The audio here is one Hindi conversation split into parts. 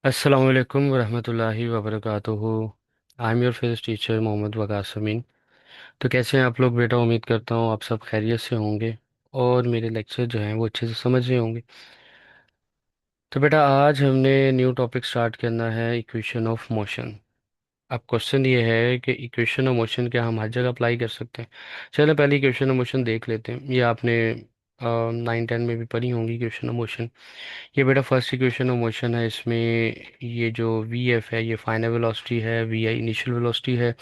अस्सलाम वालेकुम वरहमतुल्लाहि वबरकातुहू। I am your physics teacher Mohammad Waqas Amin. तो कैसे हैं आप लोग बेटा? उम्मीद करता हूँ आप सब खैरियत से होंगे और मेरे लेक्चर जो हैं वो अच्छे से समझ रहे होंगे। तो बेटा आज हमने न्यू टॉपिक स्टार्ट करना है, इक्वेशन ऑफ मोशन। अब क्वेश्चन ये है कि इक्वेशन ऑफ मोशन क्या हम हर जगह अप्लाई कर सकते हैं? चलो पहले इक्वेशन ऑफ मोशन देख लेते हैं। ये आपने 9-10 में भी पढ़ी होंगी इक्वेशन ऑफ मोशन। ये बेटा फर्स्ट इक्वेशन ऑफ मोशन है। इसमें ये जो वी एफ है ये फाइनल वेलोसिटी है, वी आई इनिशियल वेलोसिटी है,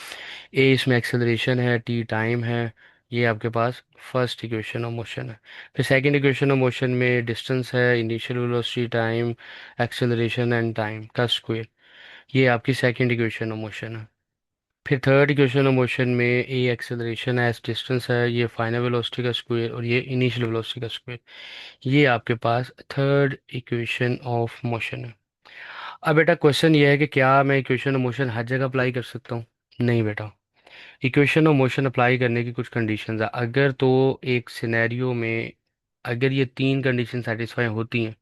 ए इसमें एक्सेलरेशन है, टी टाइम है। ये आपके पास फर्स्ट इक्वेशन ऑफ मोशन है। फिर सेकंड इक्वेशन ऑफ मोशन में डिस्टेंस है, initial velocity, time, acceleration and time का स्क्वायर। ये आपकी सेकंड इक्वेशन ऑफ मोशन है। फिर थर्ड इक्वेशन ऑफ मोशन में ए एक्सेलरेशन है, एस डिस्टेंस है, ये फाइनल वेलोसिटी का स्क्वायर और ये इनिशियल वेलोसिटी का स्क्वायर। ये आपके पास थर्ड इक्वेशन ऑफ मोशन है। अब बेटा क्वेश्चन ये है कि क्या मैं इक्वेशन ऑफ मोशन हर जगह अप्लाई कर सकता हूँ? नहीं बेटा। इक्वेशन ऑफ मोशन अप्लाई करने की कुछ कंडीशंस है। अगर तो एक सिनेरियो में अगर ये तीन कंडीशन सेटिस्फाई होती हैं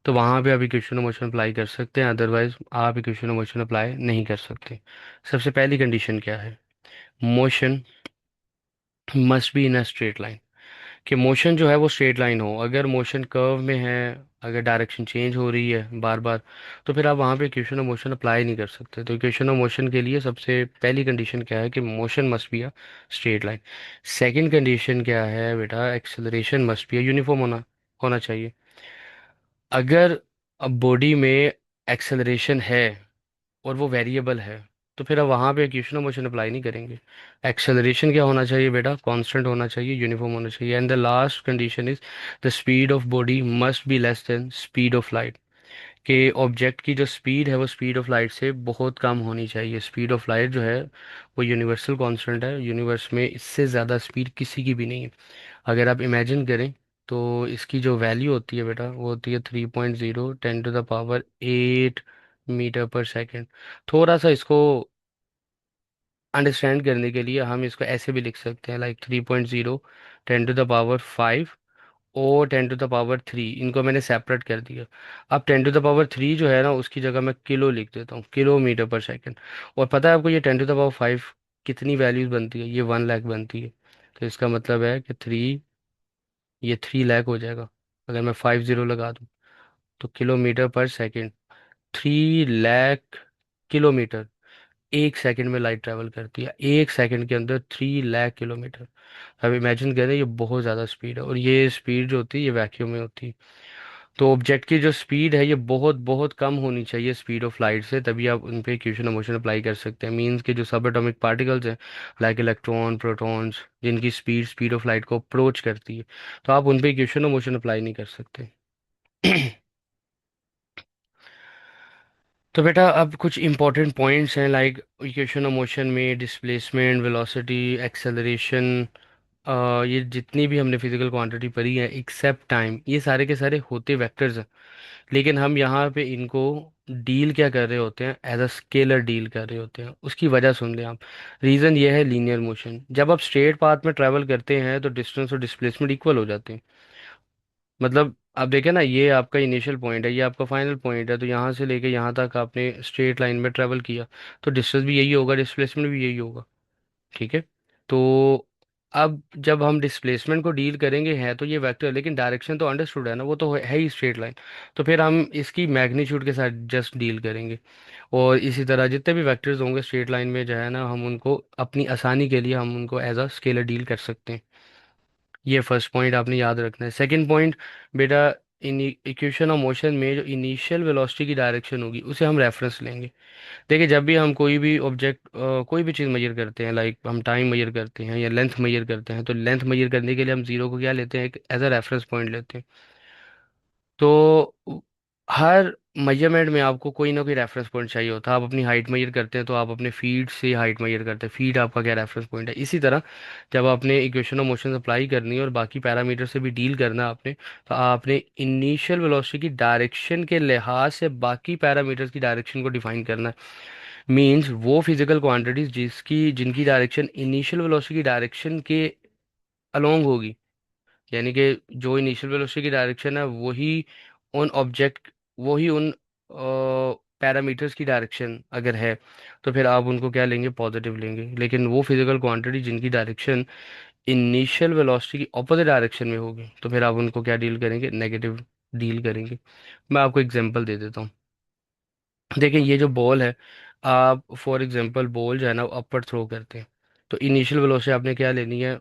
तो वहाँ पे आप इक्वेशन ऑफ मोशन अप्लाई कर सकते हैं, अदरवाइज आप इक्वेशन ऑफ मोशन अप्लाई नहीं कर सकते। सबसे पहली कंडीशन क्या है? Motion must be in a straight line. कि मोशन जो है वो स्ट्रेट लाइन हो। अगर मोशन कर्व में है, अगर डायरेक्शन चेंज हो रही है बार बार, तो फिर आप वहाँ पे इक्वेशन ऑफ मोशन अप्लाई नहीं कर सकते। तो इक्वेशन ऑफ मोशन के लिए सबसे पहली कंडीशन क्या है कि motion must be a straight line. Second condition क्या है बेटा? Acceleration must be a uniform होना होना चाहिए। अगर अब बॉडी में एक्सेलरेशन है और वो वेरिएबल है तो फिर अब वहाँ पे इक्वेशन ऑफ मोशन अप्लाई नहीं करेंगे। एक्सेलरेशन क्या होना चाहिए बेटा? कांस्टेंट होना चाहिए, यूनिफॉर्म होना चाहिए। And the last condition is the speed of body must be less than speed of light. कि ऑब्जेक्ट की जो स्पीड है वो स्पीड ऑफ लाइट से बहुत कम होनी चाहिए। स्पीड ऑफ लाइट जो है वो यूनिवर्सल कांस्टेंट है, यूनिवर्स में इससे ज़्यादा स्पीड किसी की भी नहीं है। अगर आप इमेजिन करें तो इसकी जो वैल्यू होती है बेटा वो होती है 3.0 10⁻⁸मीटर पर सेकेंड। थोड़ा सा इसको अंडरस्टैंड करने के लिए हम इसको ऐसे भी लिख सकते हैं, लाइक 3.0 10⁻⁵ और 10⁻3। इनको मैंने सेपरेट कर दिया। अब 10⁻3 जो है ना उसकी जगह मैं किलो लिख देता हूँ, किलोमीटर पर सेकेंड। और पता है आपको ये 10⁻5 कितनी वैल्यूज बनती है? ये 1 लाख बनती है। तो इसका मतलब है कि ये 3 लाख हो जाएगा अगर मैं 50 लगा दूँ। तो किलोमीटर पर सेकेंड, 3 लाख किलोमीटर। 1 सेकंड में लाइट ट्रैवल करती है, 1 सेकंड के अंदर 3 लाख किलोमीटर। अब इमेजिन करें, ये बहुत ज़्यादा स्पीड है और ये स्पीड जो होती है ये वैक्यूम में होती है। तो ऑब्जेक्ट की जो स्पीड है ये बहुत बहुत कम होनी चाहिए स्पीड ऑफ लाइट से, तभी आप उन पे इक्वेशन ऑफ मोशन अप्लाई कर सकते हैं। मीन्स के जो सब एटॉमिक पार्टिकल्स हैं, लाइक इलेक्ट्रॉन, प्रोटॉन्स, जिनकी स्पीड स्पीड ऑफ लाइट को अप्रोच करती है, तो आप उन पे इक्वेशन ऑफ मोशन अप्लाई नहीं कर सकते। तो बेटा अब कुछ इंपॉर्टेंट पॉइंट्स हैं, लाइक इक्वेशन ऑफ मोशन में डिस्प्लेसमेंट, वेलोसिटी, एक्सेलरेशन, ये जितनी भी हमने फिजिकल क्वांटिटी पढ़ी है एक्सेप्ट टाइम, ये सारे के सारे होते वेक्टर्स हैं। लेकिन हम यहाँ पे इनको डील क्या कर रहे होते हैं? एज अ स्केलर डील कर रहे होते हैं। उसकी वजह सुन लें आप। रीज़न ये है लीनियर मोशन। जब आप स्ट्रेट पाथ में ट्रैवल करते हैं तो डिस्टेंस और डिस्प्लेसमेंट इक्वल हो जाते हैं। मतलब आप देखें ना, ये आपका इनिशियल पॉइंट है, ये आपका फाइनल पॉइंट है, तो यहाँ से लेके यहाँ तक आपने स्ट्रेट लाइन में ट्रेवल किया, तो डिस्टेंस भी यही होगा, डिस्प्लेसमेंट भी यही होगा। ठीक है। तो अब जब हम डिस्प्लेसमेंट को डील करेंगे हैं तो ये वेक्टर, लेकिन डायरेक्शन तो अंडरस्टूड है ना, वो तो है ही स्ट्रेट लाइन। तो फिर हम इसकी मैग्नीट्यूड के साथ जस्ट डील करेंगे। और इसी तरह जितने भी वेक्टर्स होंगे स्ट्रेट लाइन में जो है ना, हम उनको अपनी आसानी के लिए हम उनको एज अ स्केलर डील कर सकते हैं। ये फर्स्ट पॉइंट आपने याद रखना है। सेकंड पॉइंट बेटा, इन इक्वेशन ऑफ मोशन में जो इनिशियल वेलोसिटी की डायरेक्शन होगी उसे हम रेफरेंस लेंगे। देखिए जब भी हम कोई भी ऑब्जेक्ट, कोई भी चीज़ मेजर करते हैं, लाइक हम टाइम मेजर करते हैं या लेंथ मेजर करते हैं, तो लेंथ मेजर करने के लिए हम जीरो को क्या लेते हैं? एक एज अ रेफरेंस पॉइंट लेते हैं। तो हर मेजरमेंट में आपको कोई ना कोई रेफरेंस पॉइंट चाहिए होता है। आप अपनी हाइट मेजर करते हैं तो आप अपने फीट से हाइट मेजर करते हैं, फीट आपका क्या रेफरेंस पॉइंट है। इसी तरह जब आपने इक्वेशन ऑफ मोशन अप्लाई करनी है और बाकी पैरामीटर से भी डील करना है आपने, तो आपने इनिशियल वेलोसिटी की डायरेक्शन के लिहाज से बाकी पैरामीटर्स की डायरेक्शन को डिफाइन करना है। मीन्स वो फिजिकल क्वांटिटीज जिसकी जिनकी डायरेक्शन इनिशियल वेलोसिटी की डायरेक्शन के अलोंग होगी, यानी कि जो इनिशियल वेलोसिटी की डायरेक्शन है वही उन ऑब्जेक्ट, वही उन पैरामीटर्स की डायरेक्शन अगर है तो फिर आप उनको क्या लेंगे, पॉजिटिव लेंगे। लेकिन वो फिजिकल क्वांटिटी जिनकी डायरेक्शन इनिशियल वेलोसिटी की ऑपोजिट डायरेक्शन में होगी तो फिर आप उनको क्या डील करेंगे, नेगेटिव डील करेंगे। मैं आपको एग्जांपल दे देता हूँ। देखिए ये जो बॉल है, आप फॉर एग्जांपल बॉल जो है ना अपवर्ड थ्रो करते हैं, तो इनिशियल वेलोसिटी आपने क्या लेनी है,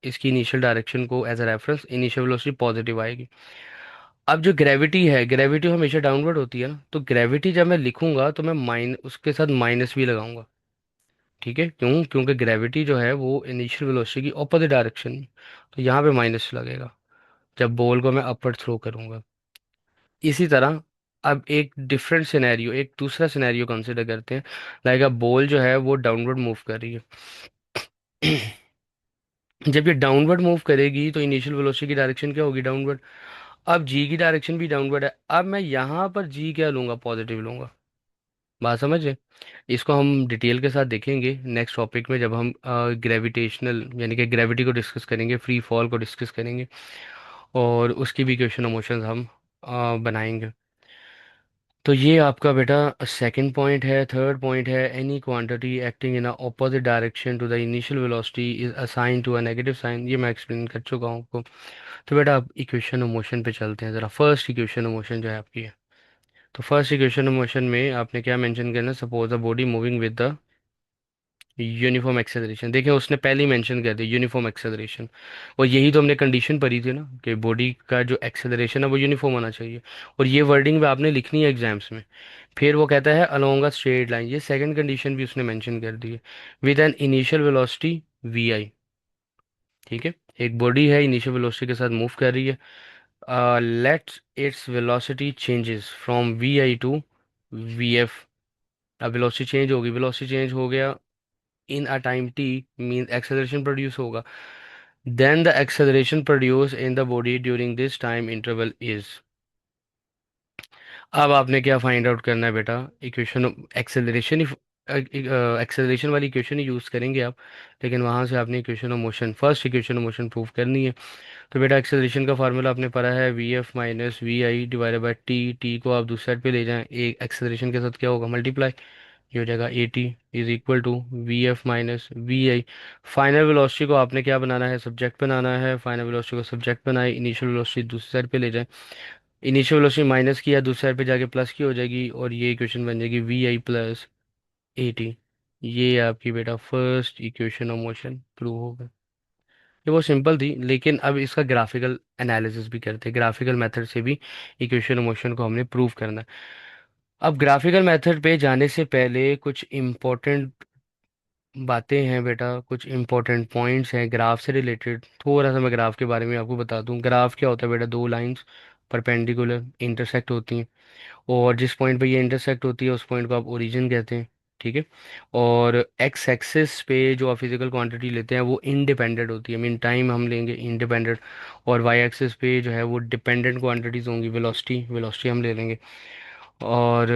इसकी इनिशियल डायरेक्शन को as a reference initial velocity positive आएगी। अब जो ग्रेविटी है, ग्रेविटी हमेशा डाउनवर्ड होती है ना, तो ग्रेविटी जब मैं लिखूंगा तो मैं उसके साथ माइनस भी लगाऊंगा। ठीक है, क्यों? क्योंकि ग्रेविटी जो है वो इनिशियल वेलोसिटी की ऑपोजिट डायरेक्शन में, तो यहाँ पे माइनस लगेगा जब बॉल को मैं अपवर्ड थ्रो करूंगा। इसी तरह अब एक डिफरेंट सिनेरियो, एक दूसरा सिनेरियो कंसिडर करते हैं। लाइक अब बॉल जो है वो डाउनवर्ड मूव कर रही है। जब ये डाउनवर्ड मूव करेगी तो इनिशियल वेलोसिटी की डायरेक्शन क्या होगी, डाउनवर्ड। अब जी की डायरेक्शन भी डाउनवर्ड है, अब मैं यहाँ पर जी क्या लूंगा, पॉजिटिव लूंगा। बात समझे? इसको हम डिटेल के साथ देखेंगे नेक्स्ट टॉपिक में, जब हम ग्रेविटेशनल यानी कि ग्रेविटी को डिस्कस करेंगे, फ्री फॉल को डिस्कस करेंगे, और उसकी भी इक्वेशन ऑफ मोशंस हम बनाएंगे। तो ये आपका बेटा सेकंड पॉइंट है। थर्ड पॉइंट है, any quantity acting in a opposite direction to the initial velocity is assign to a negative sign. ये मैं एक्सप्लेन कर चुका हूँ आपको। तो बेटा आप इक्वेशन ऑफ मोशन पे चलते हैं ज़रा। फर्स्ट इक्वेशन ऑफ मोशन जो है आपकी है, तो फर्स्ट इक्वेशन ऑफ मोशन में आपने क्या मेंशन करना है, suppose the body moving with the uniform acceleration. देखें उसने पहले ही मेंशन कर दिया यूनिफॉर्म एक्सेलरेशन, और यही तो हमने कंडीशन पढ़ी थी ना कि बॉडी का जो एक्सेलरेशन है वो यूनिफॉर्म होना चाहिए। और ये वर्डिंग भी आपने लिखनी है एग्जाम्स में। फिर वो कहता है अलोंग अ स्ट्रेट लाइन, ये सेकंड कंडीशन भी उसने मेंशन कर दी है, with an initial velocity v i. ठीक है, एक बॉडी है इनिशियल वेलोसिटी के साथ मूव कर रही है, let's its velocity changes from v i to we f. अब वेलोसिटी चेंज होगी, वेलोसिटी चेंज हो गया in a time t, mean acceleration produce होगा। Then the acceleration produce in the body during this time interval is. अब आपने क्या फाइंड आउट करना है बेटा, इक्वेशन एक्सेलरेशन ही, एक्सेलरेशन वाली इक्वेशन ही यूज़ करेंगे आप, लेकिन वहाँ से आपने equation of motion, first equation of motion prove करनी है। तो बेटा एक्सेलरेशन का फार्मूला आपने पढ़ा है, V F minus V I divided by T. T को आप दूसरी साइड पे ले जाएं, एक एक्सेलरेशन के साथ क्या होगा, मल्टीप्लाई। ये हो जाएगा A T is equal to we F minus V I. Final velocity को आपने क्या बनाना है, सब्जेक्ट बनाना है। फाइनल वेलोसिटी को सब्जेक्ट बनाए, इनिशियल वेलोसिटी दूसरी साइड पे ले जाए। इनिशियल वेलोसिटी माइनस की या दूसरी साइड पे जाके प्लस की हो जाएगी, और ये इक्वेशन बन जाएगी V I plus A T. ये आपकी बेटा first equation of motion prove होगा। ये बहुत सिंपल थी, लेकिन अब इसका ग्राफिकल एनालिसिस भी करते हैं, ग्राफिकल मेथड से भी इक्वेशन ऑफ मोशन को हमने प्रूव करना है। अब ग्राफिकल मेथड पे जाने से पहले कुछ इम्पोर्टेंट बातें हैं बेटा, कुछ इंपॉर्टेंट पॉइंट्स हैं ग्राफ से रिलेटेड। थोड़ा सा मैं ग्राफ के बारे में आपको बता दूं। ग्राफ क्या होता है बेटा, दो लाइंस परपेंडिकुलर इंटरसेक्ट होती हैं, और जिस पॉइंट पे ये इंटरसेक्ट होती है उस पॉइंट को आप ओरिजिन कहते हैं। ठीक है, और एक्स एक्सिस पे जो आप फिजिकल क्वांटिटी लेते हैं वो इंडिपेंडेंट होती है, मीन टाइम हम लेंगे इंडिपेंडेंट, और वाई एक्सिस पे जो है वो डिपेंडेंट क्वांटिटीज होंगी, वेलोसिटी वेलोसिटी हम ले लेंगे। और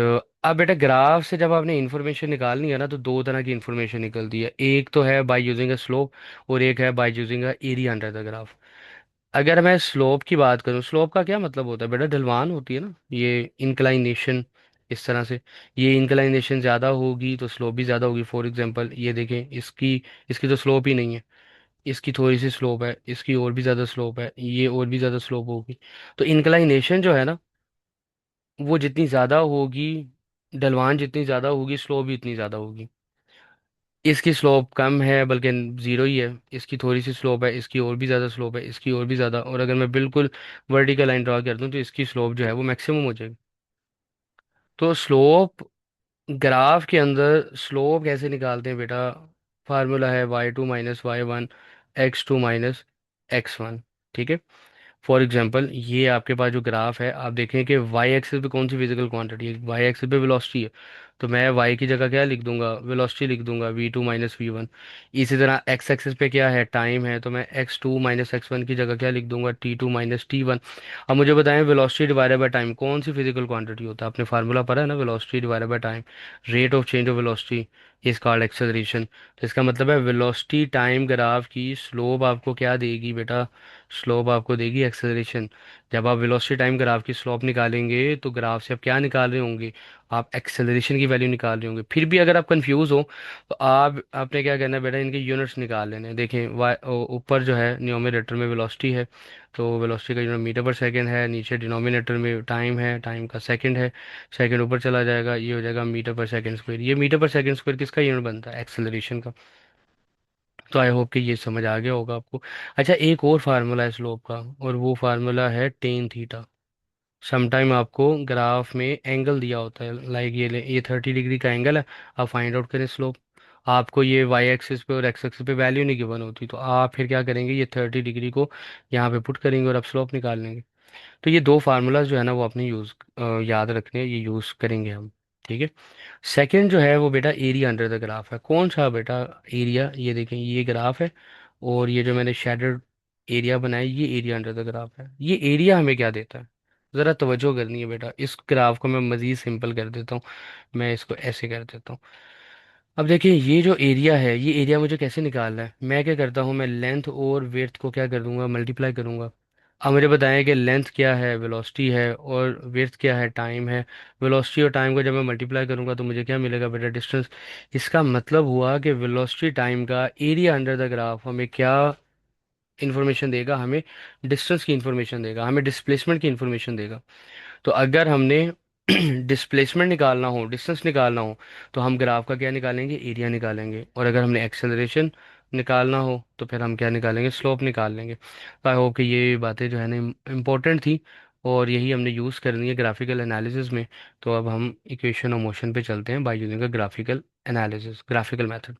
अब बेटा ग्राफ से जब आपने इन्फॉर्मेशन निकालनी है ना, तो दो तरह की इन्फॉर्मेशन निकलती है, एक तो है बाय यूजिंग अ स्लोप, और एक है by using a area under the graph. अगर मैं स्लोप की बात करूं, स्लोप का क्या मतलब होता है बेटा, ढलवान होती है ना, ये इंक्लाइनेशन, इस तरह से। ये इंक्लाइनेशन ज़्यादा होगी तो स्लोप भी ज़्यादा होगी। फॉर एग्जांपल ये देखें, इसकी इसकी तो स्लोप ही नहीं है, इसकी थोड़ी सी स्लोप है, इसकी और भी ज़्यादा स्लोप है, ये और भी ज़्यादा स्लोप होगी। तो इंक्लाइनेशन जो है ना, वो जितनी ज़्यादा होगी, ढलवान जितनी ज़्यादा होगी, स्लोप भी उतनी ज़्यादा होगी। इसकी स्लोप कम है, बल्कि ज़ीरो ही है। इसकी थोड़ी सी स्लोप है, इसकी और भी ज़्यादा स्लोप है, इसकी और भी ज़्यादा, और अगर मैं बिल्कुल वर्टिकल लाइन ड्रा कर दूँ तो इसकी स्लोप जो है वो मैक्सिमम हो जाएगी। तो स्लोप, ग्राफ के अंदर स्लोप कैसे निकालते हैं बेटा, फार्मूला है y2 - y1 x2 - x1। ठीक है, फॉर एग्जांपल ये आपके पास जो ग्राफ है, आप देखें कि वाई एक्सिस पे कौन सी फिजिकल क्वांटिटी है, वाई एक्सिस पे वेलोसिटी है। तो मैं y की जगह क्या लिख दूंगा, वेलोसिटी लिख दूंगा, v2 - v1। इसी तरह x एक्सिस पे क्या है, टाइम है, तो मैं x2 - x1 की जगह क्या लिख दूंगा, t2 - t1। अब मुझे बताएं वेलोसिटी डिवाइडेड बाय टाइम कौन सी फिजिकल क्वांटिटी होता है, आपने फार्मूला पढ़ा है ना, velocity divided by time, rate of change of velocity is called acceleration. तो इसका मतलब है वेलोसिटी टाइम ग्राफ की स्लोप आपको क्या देगी बेटा, स्लोप आपको देगी एक्सेलरेशन। जब आप वेलोसिटी टाइम ग्राफ की स्लोप निकालेंगे तो ग्राफ से आप क्या निकाल रहे होंगे, आप एक्सेलरेशन की वैल्यू निकाल रहे होंगे। फिर भी अगर आप कंफ्यूज हो तो आप आपने क्या करना है बेटा, इनके यूनिट्स निकाल लेने हैं। देखें ऊपर जो है न्यूमरेटर में वेलोसिटी है, तो वेलोसिटी का यूनिट मीटर पर सेकंड है, नीचे डिनोमिनेटर में टाइम है, टाइम का सेकंड है, सेकंड ऊपर चला जाएगा, ये हो जाएगा मीटर पर सेकंड स्क्वायर। ये मीटर पर सेकंड स्क्वायर किसका यूनिट बनता है, एक्सेलरेशन का। तो आई होप कि ये समझ आ गया होगा आपको। अच्छा, एक और फार्मूला है स्लोप का, और वो फार्मूला है टेन थीटा। समटाइम आपको ग्राफ में एंगल दिया होता है, लाइक ये 30 डिग्री का एंगल है, आप फाइंड आउट करें स्लोप। आपको ये वाई एक्सिस पे और एक्स एक्सिस पे वैल्यू नहीं गिवन होती, तो आप फिर क्या करेंगे, ये 30 डिग्री को यहाँ पे पुट करेंगे और आप स्लोप निकाल लेंगे। तो ये दो फार्मूलाज जो है ना वो अपने याद रखने हैं, ये यूज़ करेंगे हम। ठीक है। सेकंड जो है वो बेटा एरिया अंडर द ग्राफ है। कौन सा बेटा एरिया, ये देखें ये ग्राफ है, और ये जो मैंने शेडोड एरिया बनाया ये एरिया अंडर द ग्राफ है। ये एरिया हमें क्या देता है, ज़रा तवज्जो करनी है बेटा। इस ग्राफ को मैं मज़ीद सिंपल कर देता हूँ, मैं इसको ऐसे कर देता हूँ। अब देखिए ये जो एरिया है, ये एरिया मुझे कैसे निकालना है, मैं क्या करता हूँ, मैं लेंथ और विड्थ को क्या कर दूंगा, मल्टीप्लाई करूंगा। अब मुझे बताएं कि लेंथ क्या है, वेलोसिटी है, और विड्थ क्या है, टाइम है। वेलोसिटी और टाइम को जब मैं मल्टीप्लाई करूंगा तो मुझे क्या मिलेगा बेटा, डिस्टेंस। इसका मतलब हुआ कि वेलोसिटी टाइम का एरिया अंडर द ग्राफ हमें क्या इन्फॉर्मेशन देगा, हमें डिस्टेंस की इन्फॉर्मेशन देगा, हमें डिस्प्लेसमेंट की इन्फॉर्मेशन देगा। तो अगर हमने डिस्प्लेसमेंट निकालना हो, डिस्टेंस निकालना हो, तो हम ग्राफ का क्या निकालेंगे, एरिया निकालेंगे। और अगर हमने एक्सेलरेशन निकालना हो तो फिर हम क्या निकालेंगे, स्लोप निकाल लेंगे। तो आई होप कि ये बातें जो है ना इम्पोर्टेंट थी, और यही हमने यूज़ करनी है ग्राफिकल एनालिसिस में। तो अब हम इक्वेशन ऑफ मोशन पे चलते हैं by using graphical analysis, graphical method.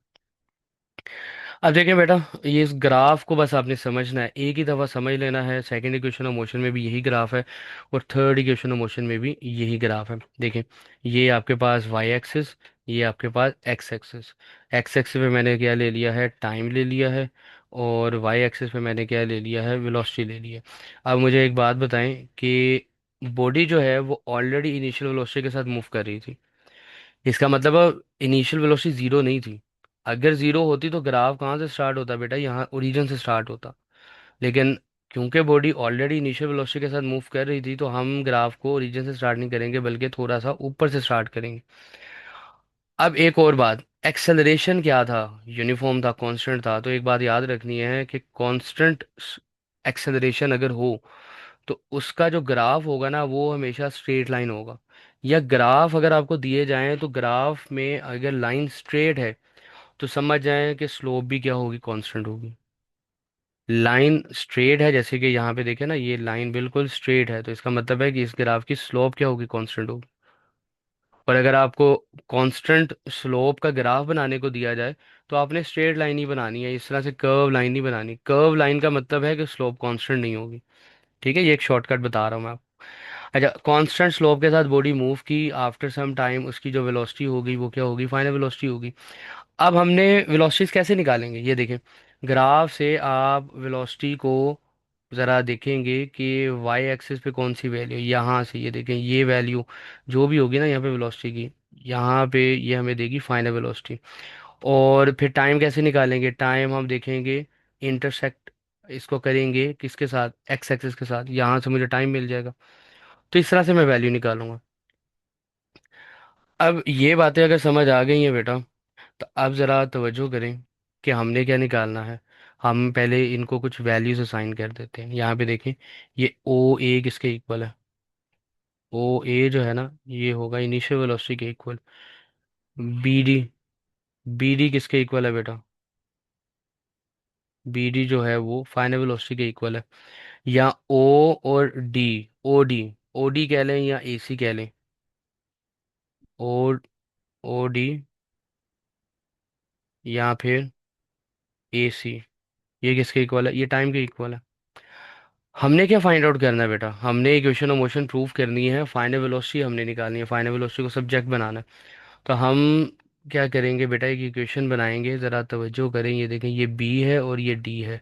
अब देखिए बेटा, ये इस ग्राफ को बस आपने समझना है, एक ही दफ़ा समझ लेना है। सेकंड इक्वेशन ऑफ मोशन में भी यही ग्राफ है, और थर्ड इक्वेशन ऑफ मोशन में भी यही ग्राफ है। देखें, ये आपके पास वाई एक्सिस, ये आपके पास एक्स एक्सिस। एक्स एक्सिस पे मैंने क्या ले लिया है, टाइम ले लिया है, और वाई एक्सिस पे मैंने क्या ले लिया है, वेलोसिटी ले लिया है। अब मुझे एक बात बताएं कि बॉडी जो है वो ऑलरेडी इनिशियल वेलोसिटी के साथ मूव कर रही थी। इसका मतलब इनिशियल वेलोसिटी जीरो नहीं थी। अगर जीरो होती तो ग्राफ कहाँ से स्टार्ट होता बेटा, यहाँ ओरिजिन से स्टार्ट होता। लेकिन क्योंकि बॉडी ऑलरेडी इनिशियल वेलोसिटी के साथ मूव कर रही थी, तो हम ग्राफ को ओरिजिन से स्टार्ट नहीं करेंगे, बल्कि थोड़ा सा ऊपर से स्टार्ट करेंगे। अब एक और बात, एक्सेलरेशन क्या था, यूनिफॉर्म था, कांस्टेंट था। तो एक बात याद रखनी है कि कांस्टेंट एक्सेलरेशन अगर हो तो उसका जो ग्राफ होगा ना वो हमेशा स्ट्रेट लाइन होगा। या ग्राफ अगर आपको दिए जाएं तो ग्राफ में अगर लाइन स्ट्रेट है तो समझ जाएं कि स्लोप भी क्या होगी, कांस्टेंट होगी। लाइन स्ट्रेट है, जैसे कि यहाँ पे देखें ना, ये लाइन बिल्कुल स्ट्रेट है, तो इसका मतलब है कि इस ग्राफ की स्लोप क्या होगी, कांस्टेंट होगी। और अगर आपको कांस्टेंट स्लोप का ग्राफ बनाने को दिया जाए तो आपने स्ट्रेट लाइन ही बनानी है, इस तरह से कर्व लाइन नहीं बनानी। कर्व लाइन का मतलब है कि स्लोप कांस्टेंट नहीं होगी। ठीक है, ये एक शॉर्टकट बता रहा हूँ मैं आपको। अच्छा, कांस्टेंट स्लोप के साथ बॉडी मूव की, आफ्टर सम टाइम उसकी जो वेलोसिटी होगी वो क्या होगी, फाइनल वेलोसिटी होगी। अब हमने वेलोसिटीज कैसे निकालेंगे, ये देखें, ग्राफ से आप वेलोसिटी को ज़रा देखेंगे कि वाई एक्सिस पे कौन सी वैल्यू, यहाँ से ये देखें, ये वैल्यू जो भी होगी ना यहाँ पे वेलोसिटी की, यहाँ पे ये हमें देगी फाइनल वेलोसिटी। और फिर टाइम कैसे निकालेंगे, टाइम हम देखेंगे इंटरसेक्ट इसको करेंगे किसके साथ, एक्स एक्सिस के साथ, यहाँ से मुझे टाइम मिल जाएगा। तो इस तरह से मैं वैल्यू निकालूंगा। अब ये बातें अगर समझ आ गई हैं बेटा, तो अब ज़रा तवज्जो करें कि हमने क्या निकालना है। हम पहले इनको कुछ वैल्यूज असाइन कर देते हैं। यहाँ पे देखें, ये ओ ए किसके इक्वल है, ओ ए जो है ना ये होगा इनिशियल वेलोसिटी के equal. B D, B D किसके इक्वल है बेटा, बी डी जो है वो फाइनल वेलोसिटी के इक्वल है। या ओ और D, O D, O D कह लें या ए सी कह लें, ओ ओ डी या फिर ए सी, ये किसके इक्वल है, ये टाइम के इक्वल है। हमने क्या फाइंड आउट करना है बेटा, हमने इक्वेशन ऑफ मोशन प्रूव करनी है, फाइनल वेलोसिटी हमने निकालनी है, फाइनल वेलोसिटी को सब्जेक्ट बनाना है। तो हम क्या करेंगे बेटा, एक इक्वेशन बनाएंगे, ज़रा तवज्जो करें, ये देखें, ये बी है और ये डी है।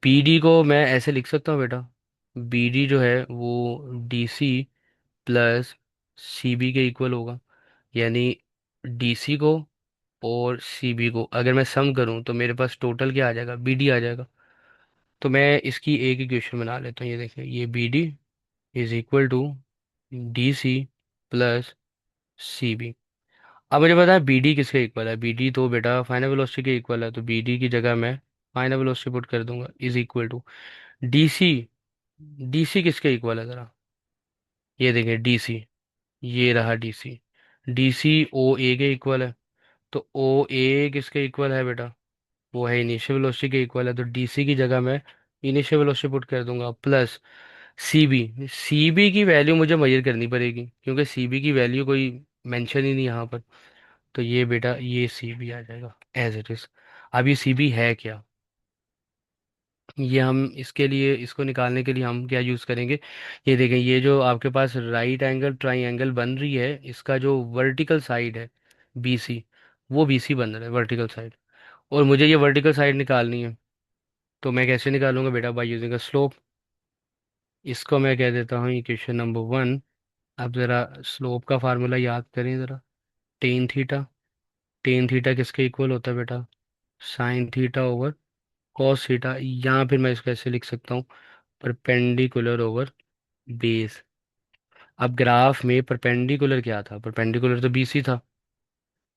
पी डी को मैं ऐसे लिख सकता हूँ बेटा, बी डी जो है वो D C plus C B के इक्वल होगा। यानी डी सी को और सी बी को अगर मैं सम करूँ तो मेरे पास टोटल क्या आ जाएगा, बी डी आ जाएगा। तो मैं इसकी एक इक्वेशन बना लेता हूँ, ये देखें, ये B D is equal to D C plus C B. अब मुझे पता है बी डी किसके इक्वल है, बी डी तो बेटा फाइनल वेलोसिटी के इक्वल है, तो बी डी की जगह मैं फाइनल वेलोसिटी पुट कर दूंगा, is equal to D C. D C किसके इक्वल है ज़रा, ये देखें डी सी, ये रहा डी सी। डी सी ओ ए के इक्वल है, तो ओ ए किसके इक्वल है बेटा, वो है इनिशियल वेलोसिटी के इक्वल है, तो डी सी की जगह मैं इनिशियल वेलोसिटी पुट कर दूंगा plus C B. C B की वैल्यू मुझे मेजर करनी पड़ेगी क्योंकि सी बी की वैल्यू कोई मेंशन ही नहीं यहाँ पर। तो ये बेटा ये सी बी आ जाएगा एज इट इज। अब ये सी बी है क्या, ये हम इसके लिए, इसको निकालने के लिए हम क्या यूज़ करेंगे, ये देखें, ये जो आपके पास राइट एंगल ट्राइंगल बन रही है, इसका जो वर्टिकल साइड है बी सी, वो बी सी बन रहा है वर्टिकल साइड, और मुझे ये वर्टिकल साइड निकालनी है। तो मैं कैसे निकालूंगा बेटा, बाय यूजिंग अ स्लोप। इसको मैं कह देता हूँ इक्वेशन नंबर वन। अब ज़रा स्लोप का फार्मूला याद करें ज़रा, टेन थीटा। टेन थीटा किसके इक्वल होता है बेटा, sine theta over cos theta, यहाँ फिर मैं इसको ऐसे लिख सकता हूँ, परपेंडिकुलर ओवर बेस। अब ग्राफ में परपेंडिकुलर क्या था, परपेंडिकुलर तो बीसी था,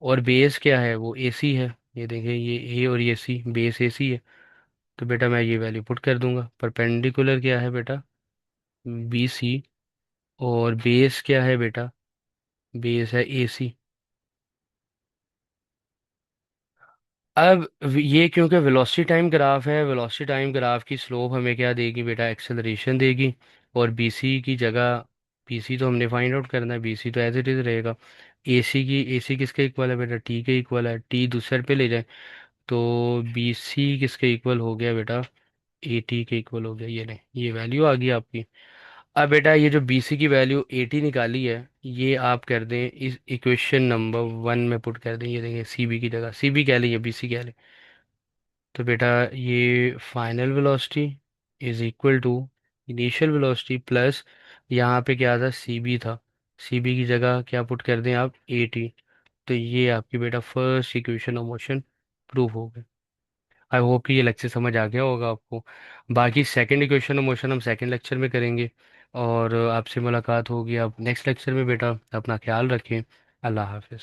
और बेस क्या है, वो एसी है। ये देखिए, ये ए और ये सी, बेस एसी है। तो बेटा मैं ये वैल्यू पुट कर दूंगा, परपेंडिकुलर क्या है बेटा, बीसी, और बेस क्या है बेटा, बेस है एसी। अब ये क्योंकि वेलोसिटी टाइम ग्राफ है, वेलोसिटी टाइम ग्राफ की स्लोप हमें क्या देगी बेटा, एक्सेलरेशन देगी। और बीसी की जगह, बीसी तो हमने फाइंड आउट करना है, बीसी तो एज इट इज रहेगा। एसी किसके इक्वल है बेटा, टी के इक्वल है, टी दूसरे पे ले जाए तो बीसी किसके इक्वल हो गया बेटा, एटी के इक्वल हो गया। ये नहीं, ये वैल्यू आ गई आपकी। अब बेटा ये जो बीसी की वैल्यू एटी निकाली है, ये आप कर दें इस इक्वेशन नंबर वन में पुट कर दें, ये देंगे सीबी की जगह, सीबी कह लें या बीसी कह लें। तो बेटा ये final velocity is equal to initial velocity plus, यहाँ पे क्या था, सीबी था, सीबी की जगह क्या पुट कर दें आप, एटी। तो ये आपकी बेटा first equation of motion prove हो गई। आई होप कि ये लेक्चर समझ आ गया होगा आपको। बाकी सेकंड इक्वेशन ऑफ मोशन हम सेकंड लेक्चर में करेंगे। और आपसे मुलाकात होगी अब नेक्स्ट लेक्चर में बेटा, अपना ख्याल रखें। अल्लाह हाफिज़।